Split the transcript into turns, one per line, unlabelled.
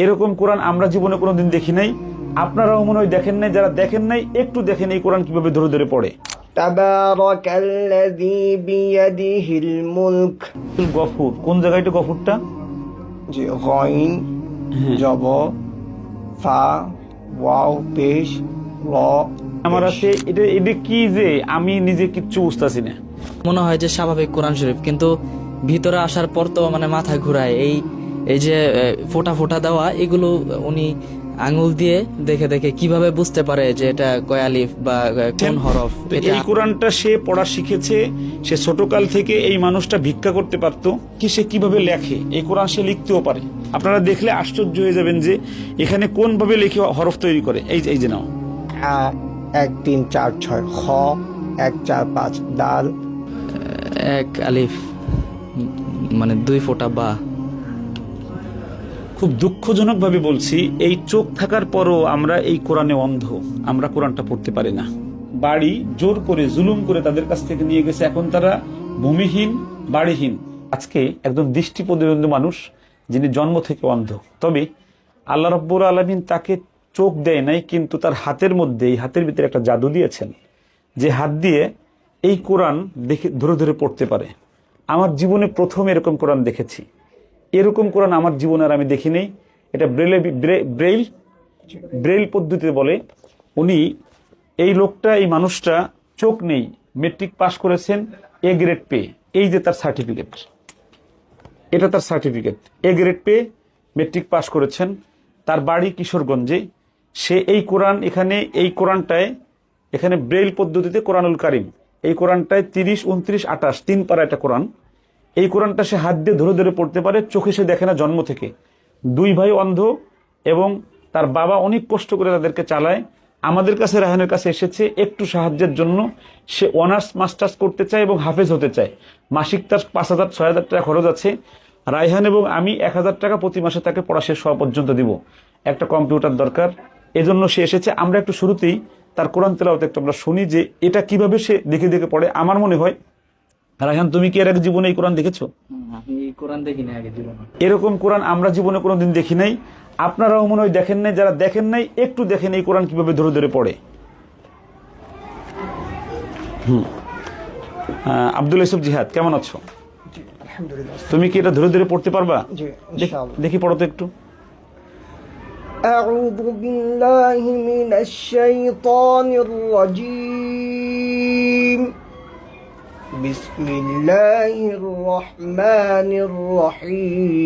এরকম কোরআন আমরা জীবনে কোনোদিন দেখি নাই, আপনারাও মনে হয় দেখেন নাই। যারা দেখেন নাই একটু দেখেন এই কোরআন কিভাবে ধরে ধরে পড়ে।
তাবারাকাল্লাযী বিয়াদিহিল মুলক।
গফুর কোন জায়গায় এটা গফুরটা?
জি, গাইন জব ফা ওয়াও পেশ র
আমার আছে এটা। এটা কি যে আমি নিজে কিচ্ছু বুঝতেছি না।
মনে হয় যে স্বাভাবিক কোরআন শরীফ, কিন্তু ভিতরে আসার পর তো মানে মাথা ঘুরায়। এই যে ফোঁটা ফোঁটা দেওয়া, এগুলো উনি আঙুল দিয়ে দেখে দেখে কিভাবে বুঝতে পারে যে এটা কয় আলিফ বা কোন হরফ?
এই কোরআনটা সে পড়া শিখেছে, সে ছোটকাল থেকে। এই মানুষটা ভিক্ষা করতে পারতো কি, সে কিভাবে লেখে এই কোরআন সে লিখতেও পারে। আপনারা দেখলে আশ্চর্য হয়ে যাবেন যে এখানে কোন ভাবে লিখে হরফ তৈরি করে। এই যে নাও,
1 3 4 6 খ 1 4 5 দাল,
এক আলিফ মানে 2 ফোঁটা বা।
খুব দুঃখজনক ভাবে বলছি, এই চোখ থাকার পরও আমরা এই কোরআনে অন্ধ। আমরা কোরআনটা পড়তে পারি না। বাড়ি জোর করে জুলুম করে তাদের কাছ থেকে নিয়ে গেছে, এখন তারা ভূমিহীন বাড়িহীন। আজকে একজন দৃষ্টি প্রতিবন্ধী মানুষ যিনি জন্ম থেকে অন্ধ, তবে আল্লাহ রাব্বুল আলামিন তাকে চোখ দেয় নাই, কিন্তু তার হাতের মধ্যে, এই হাতের ভিতরে একটা জাদু দিয়েছেন, যে হাত দিয়ে এই কোরআন দেখে ধরে ধরে পড়তে পারে। আমার জীবনে প্রথম এরকম কোরআন দেখেছি। এরকম কোরআন আমার জীবনে আর আমি দেখি নেই। এটা ব্রেইল পদ্ধতিতে বলে। উনি এই লোকটা, এই মানুষটা চোখ নেই, মেট্রিক পাস করেছেন, এ গ্রেড পেয়ে। এই যে তার সার্টিফিকেট, এটা তার সার্টিফিকেট। এ গ্রেড পেয়ে মেট্রিক পাস করেছেন। তার বাড়ি কিশোরগঞ্জে। সে এই কোরআন এই কোরআনটায় এখানে ব্রেইল পদ্ধতিতে কোরআনুল কারিম, এই কোরআনটায় 30, 29, 28 3 পারা একটা কোরআন। এই কোরআনটা সে হাত দিয়ে ধরে ধরে পড়তে পারে। চোখে সে দেখে না জন্ম থেকে। 2 ভাই অন্ধ এবং তার বাবা অনেক কষ্ট করে তাদেরকে চালায়। আমাদের কাছে, রায়হানের কাছে এসেছে একটু সাহায্যের জন্য। সে অনার্স মাস্টার্স করতে চায় এবং হাফেজ হতে চায়। মাসিক তার 5,000 6,000 টাকা খরচ আছে। রায়হান এবং আমি 1,000 টাকা প্রতি মাসে তাকে পড়া শেষ হওয়া পর্যন্ত দিব। একটা কম্পিউটার দরকার, এজন্য সে এসেছে। আমরা একটু শুরুতেই তার কোরআন তেলাওয়াত একটু আমরা শুনি যে এটা কিভাবে সে দেখে দেখে পড়ে। আমার মনে হয়, রায়হান তুমি কি এর আগে জীবনে এই কোরআন দেখেছো?
আমি এই কোরআন দেখিনি আগে জীবনে।
এরকম কোরআন আমরা জীবনে কোনোদিন দেখি নাই, আপনারাও মনে হয় দেখেন নাই। যারা দেখেন নাই একটু দেখেন এই কোরআন কিভাবে ধরে ধরে পড়ে। আব্দুল ইউসুফ জিহাদ, কেমন আছো?
আলহামদুলিল্লাহ।
তুমি কি এটা ধরে ধরে পড়তে পারবা?
জি, ইনশাআল্লাহ।
দেখি পড়ো তো একটু।
أعوذ بالله من الشيطان الرجيم. بسم الله الرحمن الرحيم.